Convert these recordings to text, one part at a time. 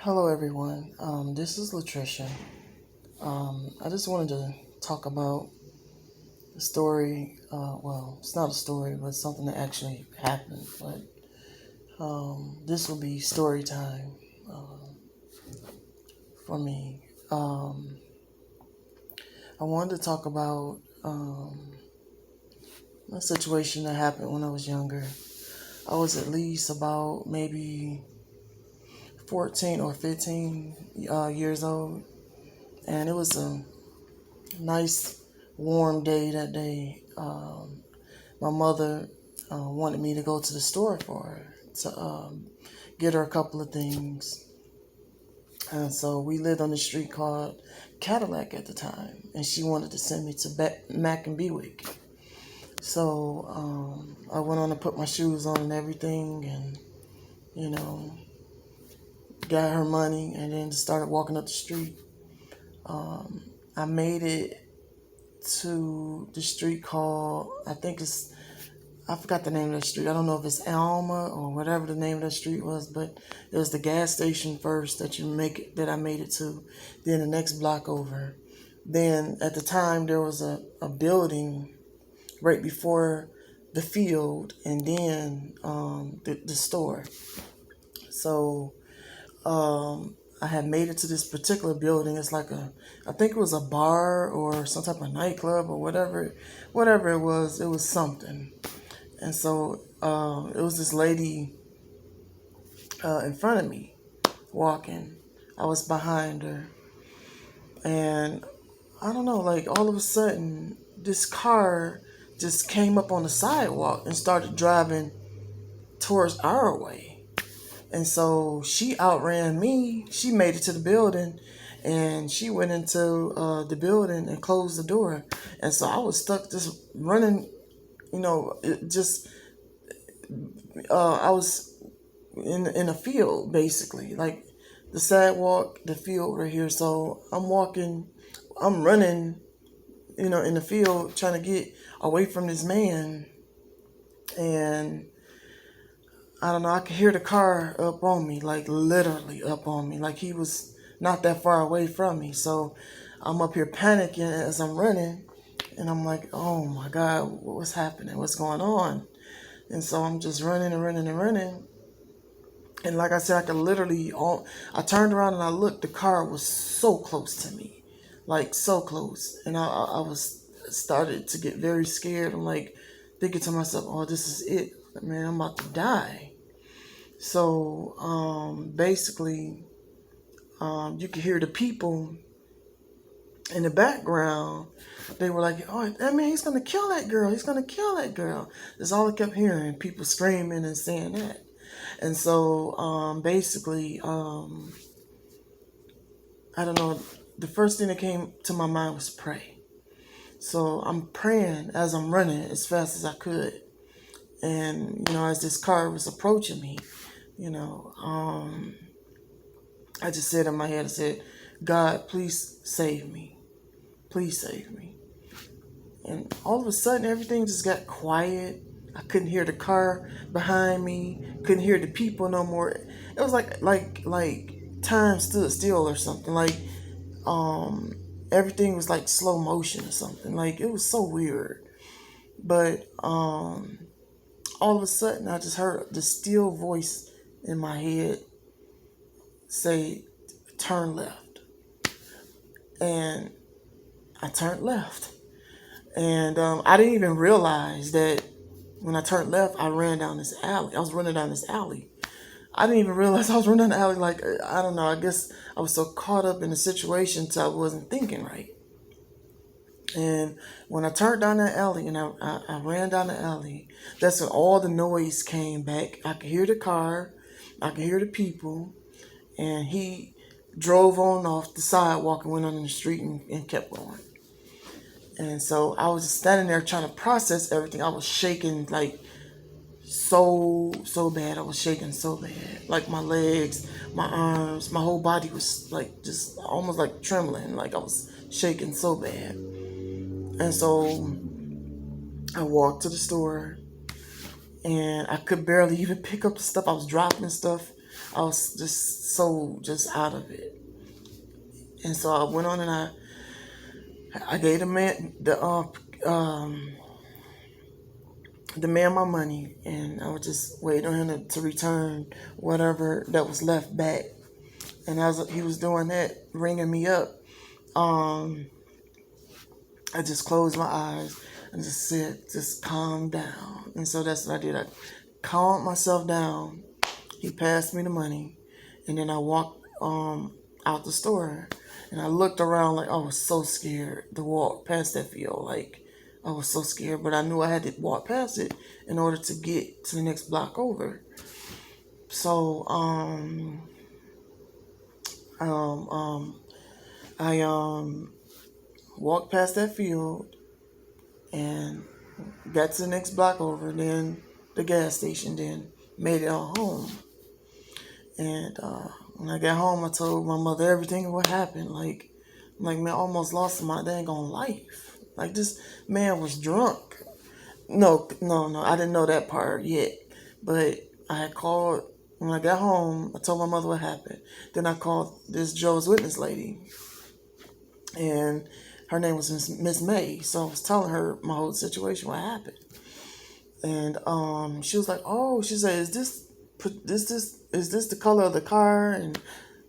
Hello, everyone. This is Latricia. I just wanted to talk about the story. Well, it's not a story, but something that actually happened. But this will be story time uh, for me. I wanted to talk about a situation that happened when I was younger. I was at least about maybe 14 or 15 years old, and it was a nice warm day that day. My mother wanted me to go to the store for her to get her a couple of things. And so we lived on the street called Cadillac at the time, and she wanted to send me to Mac and Bewick. So I went on to put my shoes on and everything, and you know, got her money, and then started walking up the street. I made it to the street called, I forgot the name of that street. I don't know if it's Alma or whatever the name of that street was, but it was the gas station first that I made it to. Then the next block over. Then at the time there was a building right before the field, and then the store. So I had made it to this particular building. It's like I think it was a bar or some type of nightclub or whatever it was. It was something. And so it was this lady in front of me walking. I was behind her. And I don't know, like all of a sudden, this car just came up on the sidewalk and started driving towards our way. And so she outran me. She made it to the building, and she went into the building and closed the door. And so I was stuck just running, I was in a field basically, like the sidewalk, the field right here. So I'm running, in the field trying to get away from this man, and I don't know. I could hear the car up on me, like literally up on me, like he was not that far away from me. So I'm up here panicking as I'm running, and I'm like, oh my God, what's happening? What's going on? And so I'm just running and running and running. And like I said, I turned around and I looked, the car was so close to me, like so close. And I was started to get very scared. I'm like thinking to myself, oh, this is it. Man, I'm about to die. So basically, you could hear the people in the background. They were like, oh, that man, he's going to kill that girl. He's going to kill that girl. That's all I kept hearing, people screaming and saying that. And so basically, I don't know, the first thing that came to my mind was pray. So I'm praying as I'm running as fast as I could. And, as this car was approaching me, I just said in my head, I said, God, please save me. Please save me. And all of a sudden, everything just got quiet. I couldn't hear the car behind me. Couldn't hear the people no more. It was like time stood still or something. Like everything was like slow motion or something. Like it was so weird. But all of a sudden, I just heard the still voice in my head say, "Turn left," and I turned left. And I didn't even realize that when I turned left, I ran down this alley. I was running down this alley. I didn't even realize I was running down the alley. Like, I don't know. I guess I was so caught up in the situation till I wasn't thinking right. And when I turned down that alley and I ran down the alley, that's when all the noise came back. I could hear the car. I could hear the people. And he drove on off the sidewalk and went on the street and kept going. And so I was just standing there trying to process everything. I was shaking like so bad. I was shaking so bad. Like my legs, my arms, my whole body was like just almost like trembling. Like I was shaking so bad. And so I walked to the store, and I could barely even pick up the stuff. I was dropping stuff. I was just so just out of it. And so I went on and I gave the man my money, and I was just waiting on him to return whatever that was left back. And as he was doing that, ringing me up, um, I just closed my eyes and just said, just calm down. And so that's what I did. I calmed myself down. He passed me the money, and then I walked out the store, and I looked around like I was so scared to walk past that field. Like I was so scared, but I knew I had to walk past it in order to get to the next block over. So I walked past that field and got to the next block over, then the gas station, then made it on home. And when I got home, I told my mother everything what happened. Like man, I almost lost my dang on life. Like this man was drunk. No, I didn't know that part yet. But I had called when I got home. I told my mother what happened. Then I called this Jehovah's Witness lady, and her name was Miss May. So I was telling her my whole situation, what happened, and she was like, "Oh," she said, is this the color of the car?" And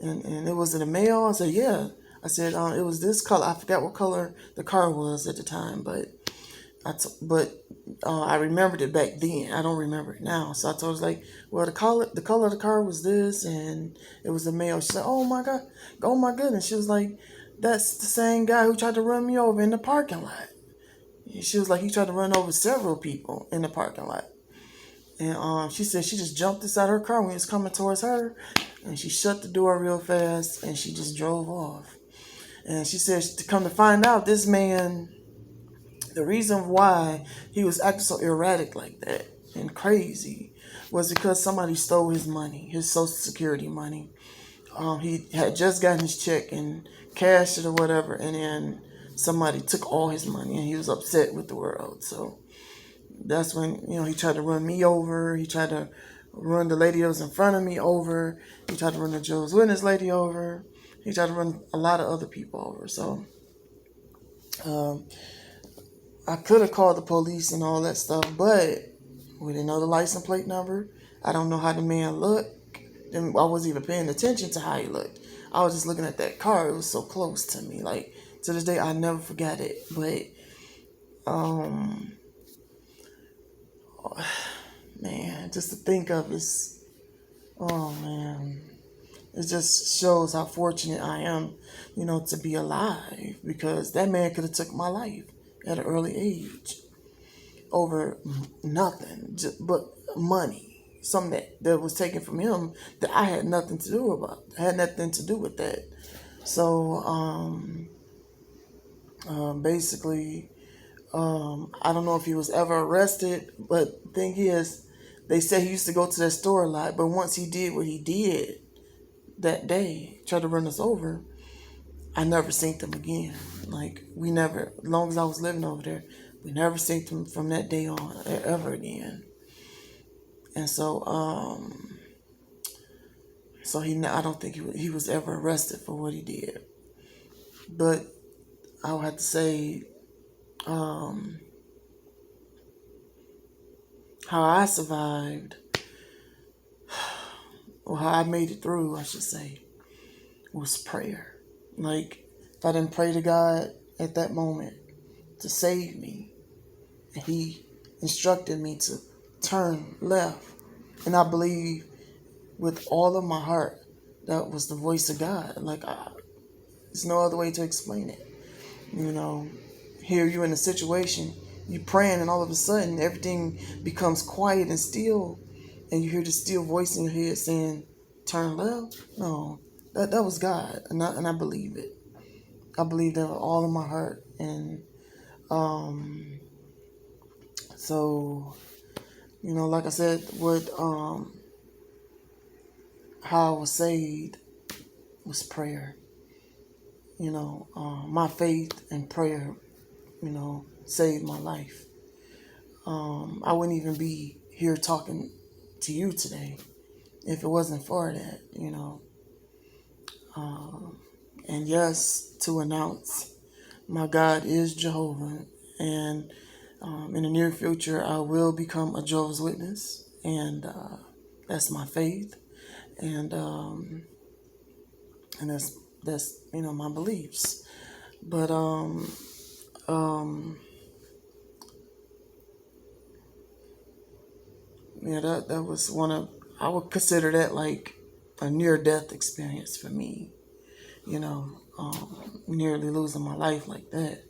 it was in the mail. I said, "Yeah." I said, "It was this color." I forgot what color the car was at the time, but I remembered it back then. I don't remember it now. So I told her, like, well, the color of the car was this, and it was the mail. She said, "Oh my God, oh my goodness." She was like, "That's the same guy who tried to run me over in the parking lot." She was like, "He tried to run over several people in the parking lot." And she said she just jumped inside her car when he was coming towards her, and she shut the door real fast, and she just drove off. And she said to come to find out, this man, the reason why he was acting so erratic like that and crazy was because somebody stole his money, his Social Security money. He had just gotten his check and cashed it or whatever, and then somebody took all his money, and he was upset with the world. So that's when, he tried to run me over. He tried to run the lady that was in front of me over. He tried to run the Jehovah's Witness lady over. He tried to run a lot of other people over. So I could have called the police and all that stuff, but we didn't know the license plate number. I don't know how the man looked. And I wasn't even paying attention to how he looked. I was just looking at that car. It was so close to me. Like, to this day, I never forgot it. But, man, just to think of is, oh man, it just shows how fortunate I am, to be alive, because that man could have took my life at an early age over nothing, but money, something that was taken from him that I had nothing to do about. I had nothing to do with that. So basically, I don't know if he was ever arrested, but the thing is, they said he used to go to that store a lot, but once he did what he did that day, tried to run us over, I never seen them again. Like, we never, as long as I was living over there, we never seen them from that day on ever again. And so, I don't think he was ever arrested for what he did. But I would have to say, how I survived, or how I made it through, I should say, was prayer. Like, if I didn't pray to God at that moment to save me, and He instructed me to turn left, and I believe with all of my heart that was the voice of God. Like, there's no other way to explain it. Here you in a situation, you praying, and all of a sudden everything becomes quiet and still, and you hear the still voice in your head saying, "Turn left." No, that was God, and I believe it. I believe that with all of my heart, and so like I said, what how I was saved was prayer. My faith and prayer, saved my life. I wouldn't even be here talking to you today if it wasn't for that, And yes, to announce my God is Jehovah. And in the near future, I will become a Jehovah's Witness. And that's my faith. And that's my beliefs. But yeah, that was I would consider that like a near death experience for me. Nearly losing my life like that.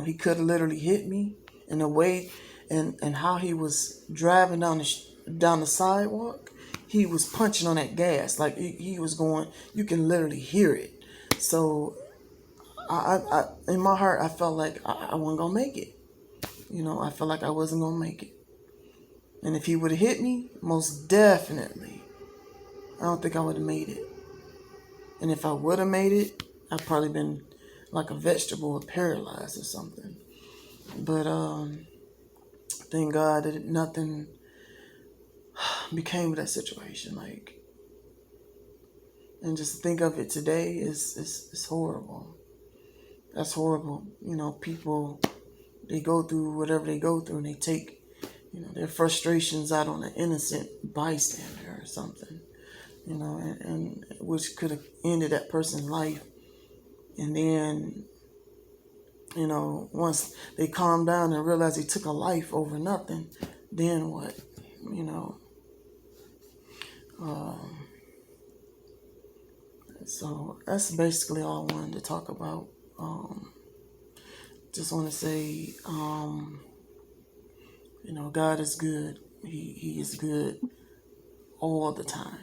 He could have literally hit me in a way, and how he was driving down the sidewalk, he was punching on that gas like he was going. You can literally hear it. So I in my heart, I felt like I wasn't gonna make it. I felt like I wasn't gonna make it. And if he would have hit me, most definitely, I don't think I would have made it. And if I would have made it, I'd probably been like a vegetable or paralyzed or something. But thank God that nothing became of that situation. And just think of it today is horrible. That's horrible. People, they go through whatever they go through, and they take their frustrations out on an innocent bystander or something. And which could have ended that person's life. And then, once they calm down and realize they took a life over nothing, then what? So that's basically all I wanted to talk about. Just want to say, God is good. He is good all the time,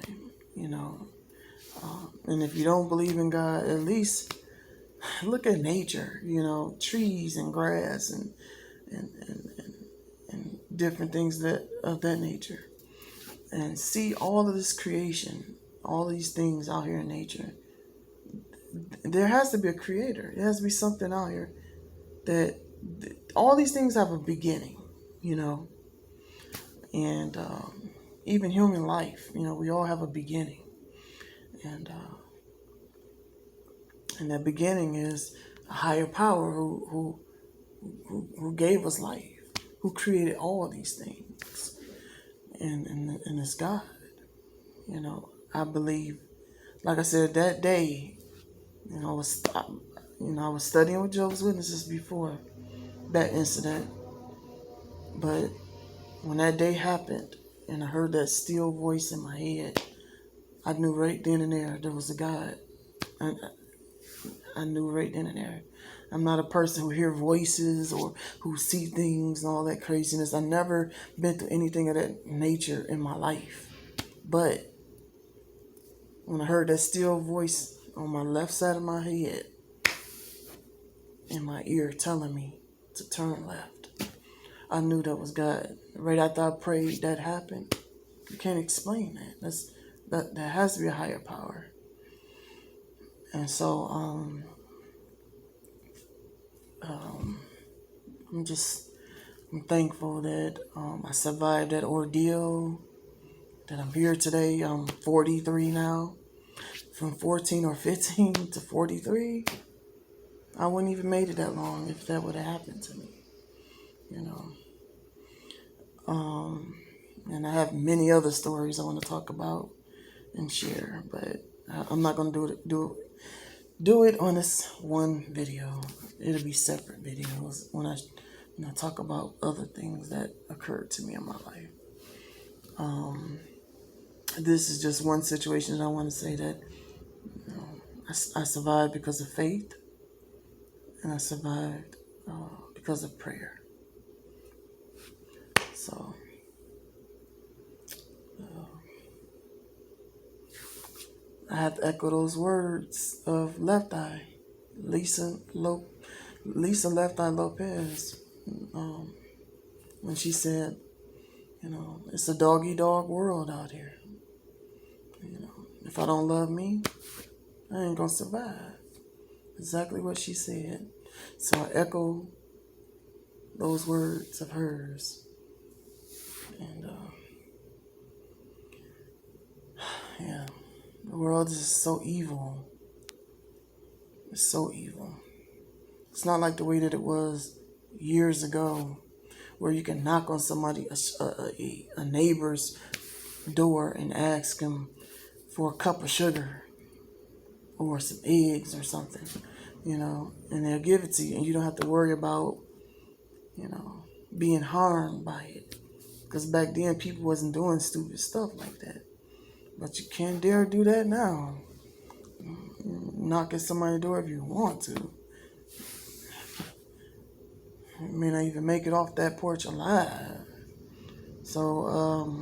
And if you don't believe in God, at least look at nature, trees and grass and different things of that nature. And see all of this creation, all these things out here in nature. There has to be a creator. There has to be something out here that all these things have a beginning, and even human life, we all have a beginning, and that beginning is a higher power who gave us life, who created all these things, and it's God. I believe, like I said, that day, I was studying with Jehovah's Witnesses before that incident, but when that day happened and I heard that still voice in my head, I knew right then and there was a God. I knew right then and there. I'm not a person who hear voices or who see things and all that craziness. I've never been through anything of that nature in my life. But when I heard that still voice on my left side of my head, in my ear telling me to turn left, I knew that was God. Right after I prayed, that happened. You can't explain that. That has to be a higher power. And so I'm thankful that I survived that ordeal, that I'm here today. I'm 43 now. From 14 or 15 to 43, I wouldn't even made it that long if that would have happened to me, And I have many other stories I want to talk about and share, but I'm not going to do it on this one video. It'll be separate videos when I talk about other things that occurred to me in my life. This is just one situation that I want to say that I survived because of faith, and I survived because of prayer. So I have to echo those words of Left Eye, Lisa Left Eye Lopez, when she said, it's a dog-eat-dog world out here. If I don't love me, I ain't gonna survive. Exactly what she said. So I echo those words of hers. And Yeah, the world is so evil. It's so evil. It's not like the way that it was years ago, where you can knock on a neighbor's door and ask him for a cup of sugar or some eggs or something, and they'll give it to you, and you don't have to worry about, being harmed by it. Because back then, people wasn't doing stupid stuff like that. But you can't dare do that now. Knock at somebody's door if you want to. You may not even make it off that porch alive. So,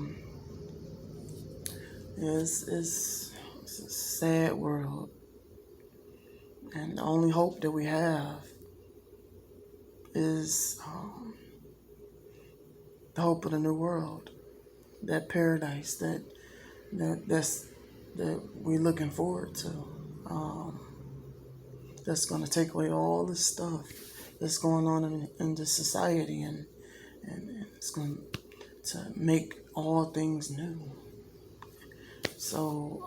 it's a sad world. And the only hope that we have is the hope of the new world, that paradise that we're looking forward to. That's going to take away all this stuff that's going on in the society, and it's going to make all things new. So,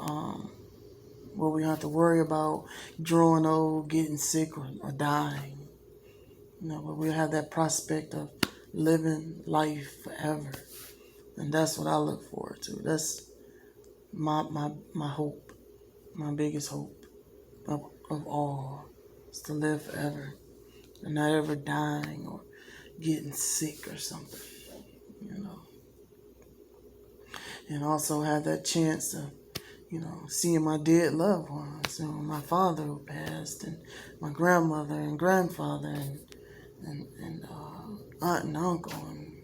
will we have to worry about growing old, getting sick, or dying? But we'll have that prospect of living life forever. And that's what I look forward to. That's my hope, my biggest hope of all, is to live forever and not ever dying or getting sick or something, And also have that chance to, seeing my dead loved ones, my father who passed, and my grandmother and grandfather, and aunt and uncle, and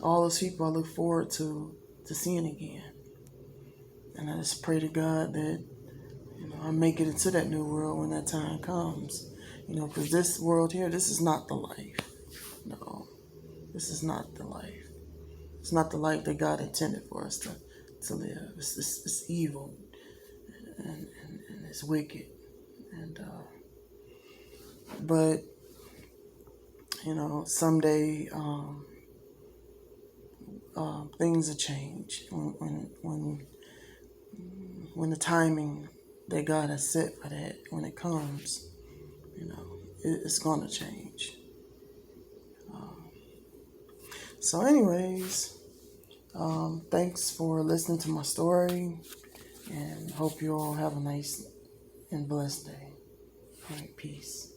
all those people I look forward to seeing again. And I just pray to God that, I make it into that new world when that time comes. Because this world here, this is not the life. No, this is not the life. It's not the life that God intended for us to live. It's evil, and it's wicked. But someday things will change when the timing that God has set for that, when it comes, it's gonna change. So, anyways, thanks for listening to my story, and hope you all have a nice and blessed day. All right, peace.